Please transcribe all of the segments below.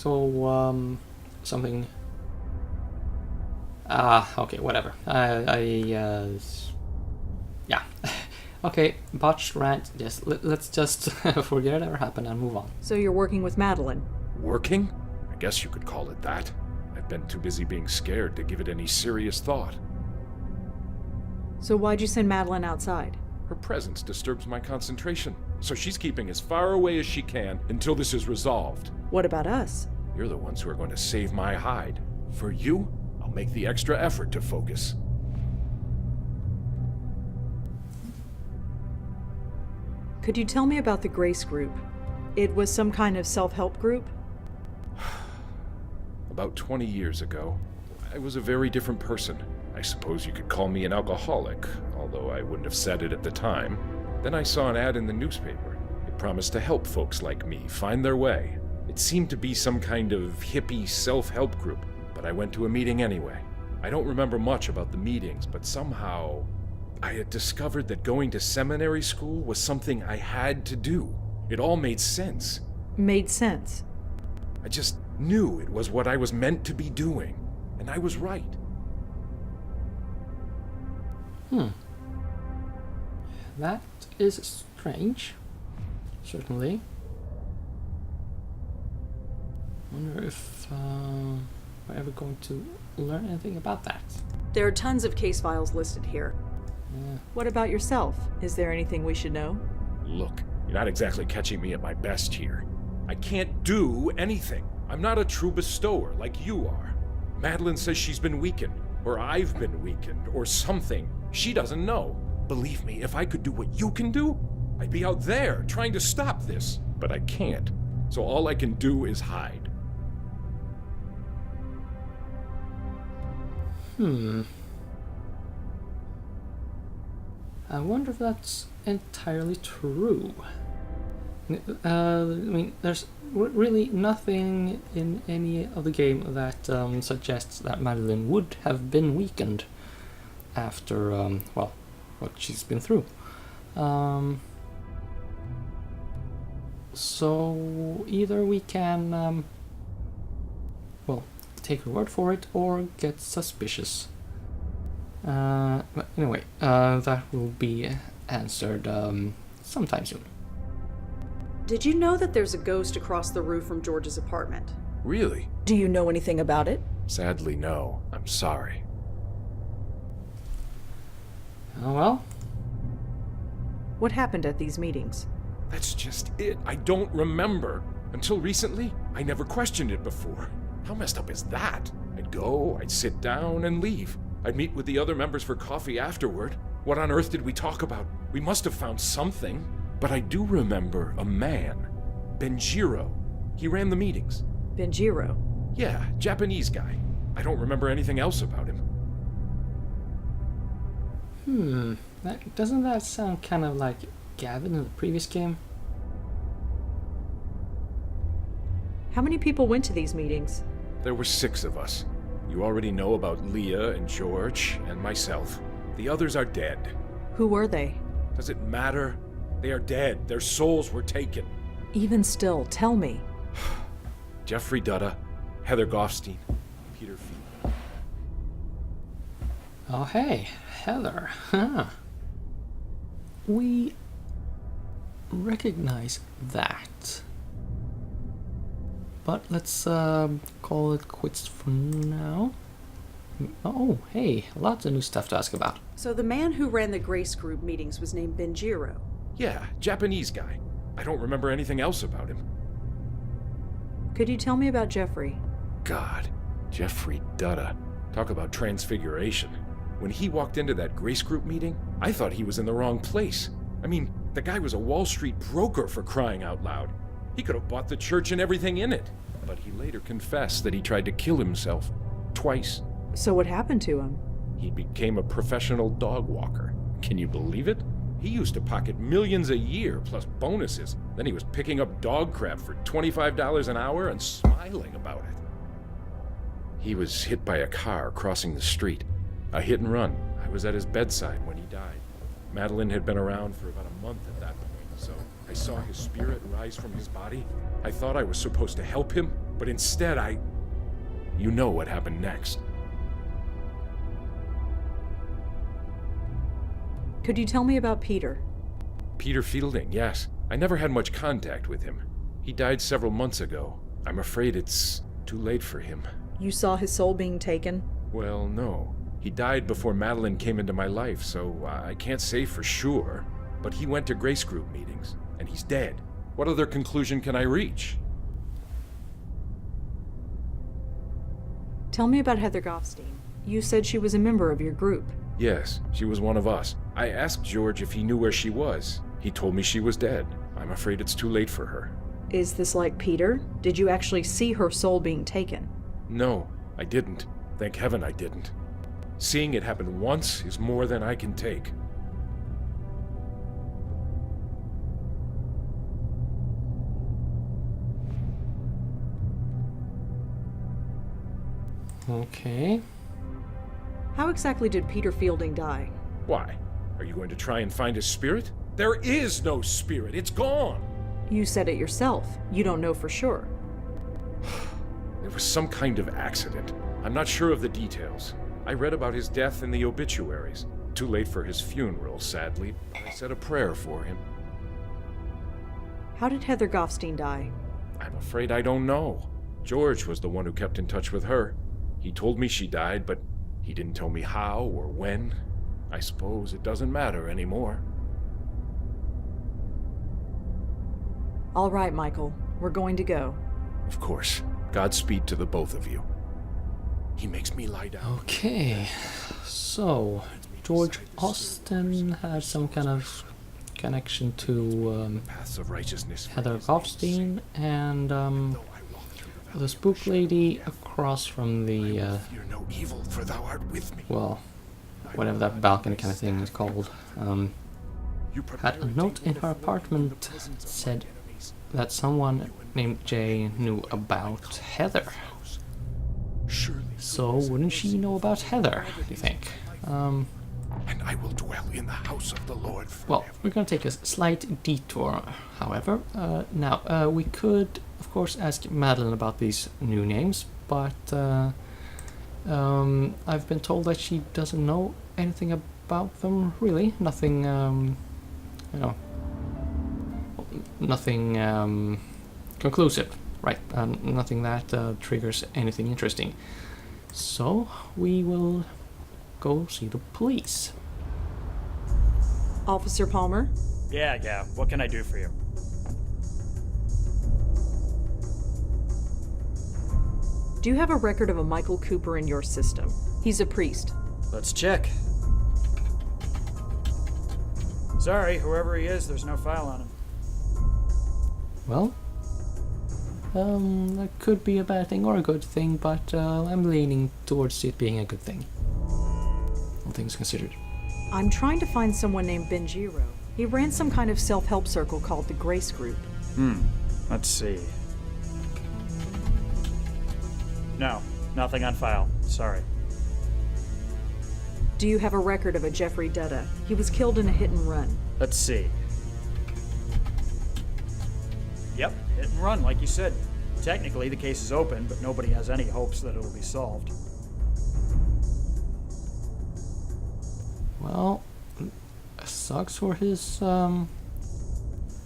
So, something... okay, whatever. Yeah. Okay, botched rant. Yes, let's just forget it ever happened and move on. So you're working with Madeline? Working? I guess you could call it that. I've been too busy being scared to give it any serious thought. So why'd you send Madeline outside? Her presence disturbs my concentration, so she's keeping as far away as she can until this is resolved. What about us? You're the ones who are going to save my hide. For you, I'll make the extra effort to focus. Could you tell me about the Grace Group? It was some kind of self-help group? About 20 years ago, I was a very different person. I suppose you could call me an alcoholic, although I wouldn't have said it at the time. Then I saw an ad in the newspaper. It promised to help folks like me find their way. It seemed to be some kind of hippie self-help group, but I went to a meeting anyway. I don't remember much about the meetings, but somehow I had discovered that going to seminary school was something I had to do. It all made sense. Made sense? I just knew it was what I was meant to be doing, and I was right. That is strange. Certainly. Wonder if we're ever going to learn anything about that. There are tons of case files listed here. Yeah. What about yourself? Is there anything we should know? Look, you're not exactly catching me at my best here. I can't do anything. I'm not a true bestower like you are. Madeline says she's been weakened, or I've been weakened, or something. She doesn't know. Believe me, if I could do what you can do, I'd be out there trying to stop this. But I can't. So all I can do is hide. I wonder if that's entirely true. I mean, there's really nothing in any of the game that suggests that Madeline would have been weakened after, well, what she's been through. So either we can, well, take her word for it or get suspicious. But anyway, that will be answered sometime soon. Did you know that there's a ghost across the roof from George's apartment? Really? Do you know anything about it? Sadly, no. I'm sorry. Oh well. What happened at these meetings? That's just it. I don't remember. Until recently, I never questioned it before. How messed up is that? I'd go, I'd sit down and leave. I'd meet with the other members for coffee afterward. What on earth did we talk about? We must have found something. But I do remember a man, Benjiro. He ran the meetings. Benjiro? Yeah, Japanese guy. I don't remember anything else about him. Doesn't that sound kind of like Gavin in the previous game? How many people went to these meetings? There were 6 of us. You already know about Leah and George and myself. The others are dead. Who were they? Does it matter? They are dead. Their souls were taken. Even still, tell me. Jeffrey Dutta, Heather Goffstein, Peter Fee. Oh hey, Heather. Huh. We recognize that. But let's call it quits for now. Oh, hey, lots of new stuff to ask about. So the man who ran the Grace Group meetings was named Benjiro. Yeah, Japanese guy. I don't remember anything else about him. Could you tell me about Jeffrey? God, Jeffrey Dutta. Talk about transfiguration. When he walked into that Grace Group meeting, I thought he was in the wrong place. I mean, the guy was a Wall Street broker, for crying out loud. He could have bought the church and everything in it. But he later confessed that he tried to kill himself. Twice. So what happened to him? He became a professional dog walker. Can you believe it? He used to pocket millions a year, plus bonuses. Then he was picking up dog crap for $25 an hour and smiling about it. He was hit by a car crossing the street. A hit and run. I was at his bedside when he died. Madeline had been around for about a month at that point, so I saw his spirit rise from his body. I thought I was supposed to help him, But instead, You know what happened next. Could you tell me about Peter? Peter Fielding, yes. I never had much contact with him. He died several months ago. I'm afraid it's too late for him. You saw his soul being taken? Well, no. He died before Madeline came into my life, so I can't say for sure. But he went to Grace Group meetings, and he's dead. What other conclusion can I reach? Tell me about Heather Goffstein. You said she was a member of your group. Yes, she was one of us. I asked George if he knew where she was. He told me she was dead. I'm afraid it's too late for her. Is this like Peter? Did you actually see her soul being taken? No, I didn't. Thank heaven I didn't. Seeing it happen once is more than I can take. Okay. How exactly did Peter Fielding die? Why? Are you going to try and find his spirit? There is no spirit. It's gone. You said it yourself. You don't know for sure. It was some kind of accident. I'm not sure of the details. I read about his death in the obituaries. Too late for his funeral, sadly, but I said a prayer for him. How did Heather Goffstein die? I'm afraid I don't know. George was the one who kept in touch with her. He told me she died, but he didn't tell me how or when. I suppose it doesn't matter anymore. All right, Michael. We're going to go. Of course. Godspeed to the both of you. He makes me lie down. Okay. So, George Austin had some kind of connection to Paths of righteousness. Heather Goffstein and the spook lady across from the, Fear no evil, for thou art with me. well, whatever that balcony kind of thing is called, had a note in her apartment that said that someone named Jay knew about Heather. So wouldn't she know about Heather, do you think? And I will dwell in the house of the Lord forever. Well, we're going to take a slight detour, however. Now, we could, of course, ask Madeline about these new names, but I've been told that she doesn't know anything about them, really. Nothing, nothing conclusive, right? Nothing that triggers anything interesting. So, we will go see the police. Officer Palmer? Yeah, what can I do for you? Do you have a record of a Michael Cooper in your system? He's a priest. Let's check. Sorry, whoever he is, there's no file on him. Well, that could be a bad thing or a good thing, but I'm leaning towards it being a good thing. All things considered. I'm trying to find someone named Benjiro. He ran some kind of self-help circle called the Grace Group. Let's see. No, nothing on file. Sorry. Do you have a record of a Jeffrey Dutta? He was killed in a hit and run. Let's see. Yep, hit and run, like you said. Technically, the case is open, but nobody has any hopes that it'll be solved. Well, sucks for his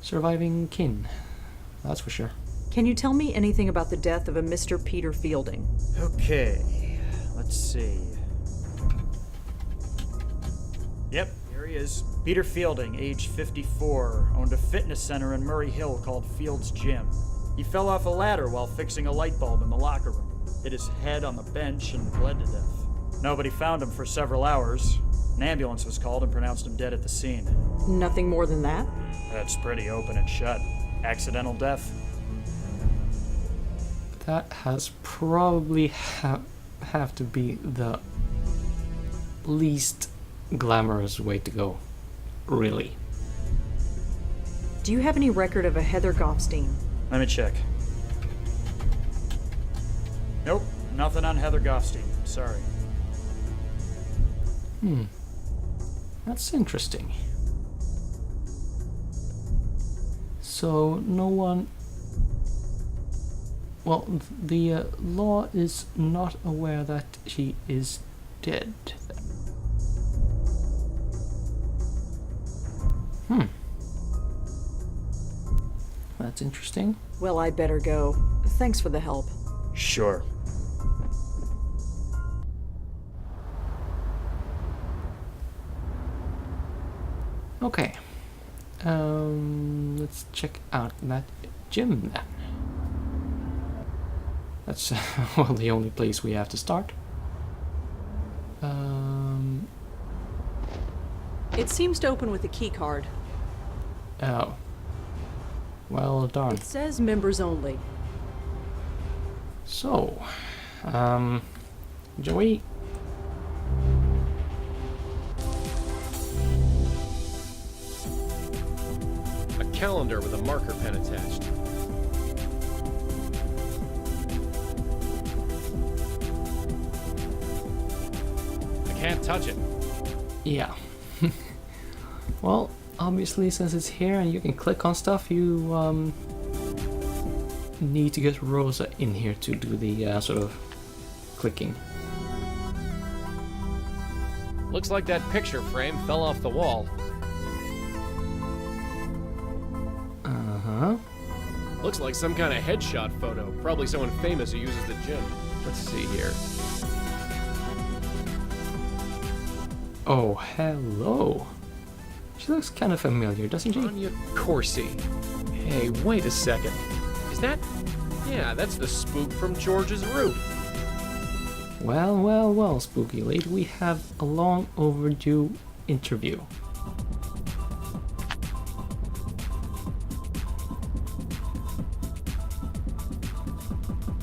surviving kin. That's for sure. Can you tell me anything about the death of a Mr. Peter Fielding? Okay, let's see. Yep, here he is. Peter Fielding, age 54, owned a fitness center in Murray Hill called Field's Gym. He fell off a ladder while fixing a light bulb in the locker room, hit his head on the bench, and bled to death. Nobody found him for several hours. An ambulance was called and pronounced him dead at the scene. Nothing more than that? That's pretty open and shut. Accidental death. That has probably have to be the least glamorous way to go, really. Do you have any record of a Heather Goffstein? Let me check. Nope, nothing on Heather Goffstein. Sorry. That's interesting. So, no one Well, the law is not aware that she is dead. That's interesting. Well, I'd better go. Thanks for the help. Sure. Okay. Let's check out that gym then. That's well the only place we have to start. It seems to open with a key card. Oh. Well, darn. It says members only. So, Joey. A calendar with a marker pen attached. I can't touch it. Yeah. Well, obviously, since it's here and you can click on stuff, you need to get Rosa in here to do the sort of clicking. Looks like that picture frame fell off the wall. Uh-huh. Looks like some kind of headshot photo. Probably someone famous who uses the gym. Let's see here. Oh, hello. She looks kind of familiar, doesn't she? Anya Corsi. Hey, wait a second. Is that... Yeah, that's the spook from George's roof. Well, well, well, Spooky Lady, we have a long overdue interview.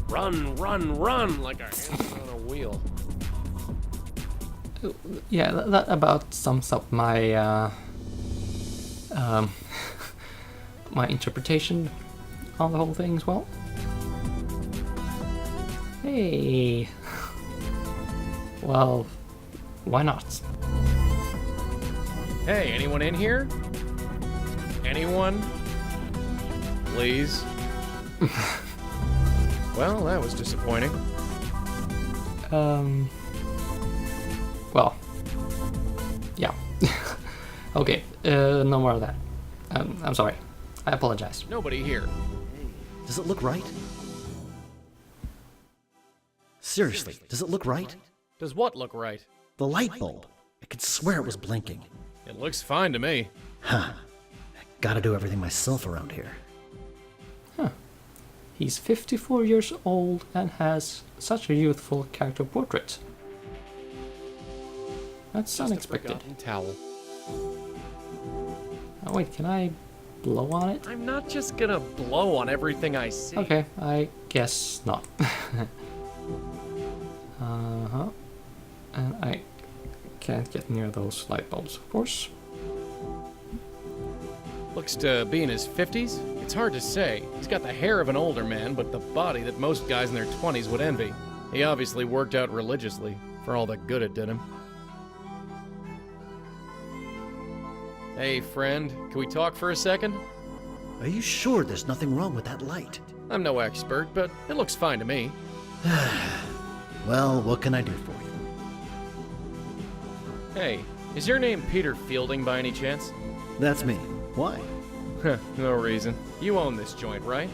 Run, run, run like a hamster on a wheel. Yeah, that about sums up my my interpretation on the whole thing as well. Hey. Well, why not? Hey, anyone in here? Anyone? Please? Well, that was disappointing. Well, yeah. Okay, no more of that. I'm sorry. I apologize. Nobody here. Does it look right? Seriously, does it look right? Does what look right? The light bulb. I could swear it was blinking. It looks fine to me. Huh. Gotta do everything myself around here. He's 54 years old and has such a youthful character portrait. That's Just unexpected. a forgotten towel. Oh wait, can I blow on it? I'm not just gonna blow on everything I see. Okay, I guess not. Uh-huh. And I can't get near those light bulbs, of course. Looks to be in his 50s? It's hard to say. He's got the hair of an older man, but the body that most guys in their 20s would envy. He obviously worked out religiously, for all the good it did him. Hey, friend, can we talk for a second? Are you sure there's nothing wrong with that light? I'm no expert, but it looks fine to me. Well, what can I do for you? Hey, is your name Peter Fielding by any chance? That's me. Why? No reason. You own this joint, right?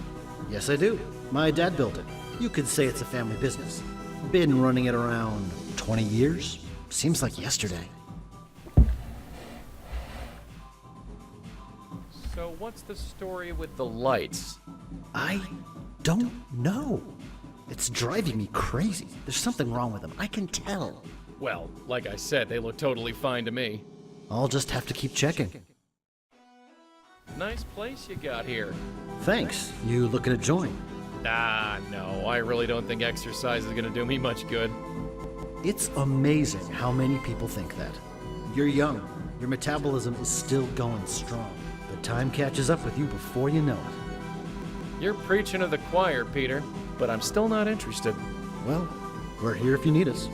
Yes, I do. My dad built it. You could say it's a family business. Been running it around 20 years? Seems like yesterday. So what's the story with the lights? I don't know. It's driving me crazy. There's something wrong with them. I can tell. Well, like I said, they look totally fine to me. I'll just have to keep checking. Nice place you got here. Thanks. You looking to join? Ah, no, I really don't think exercise is gonna do me much good. It's amazing how many people think that. You're young. Your metabolism is still going strong. But time catches up with you before you know it. You're preaching to the choir, Peter, but I'm still not interested. Well, we're here if you need us.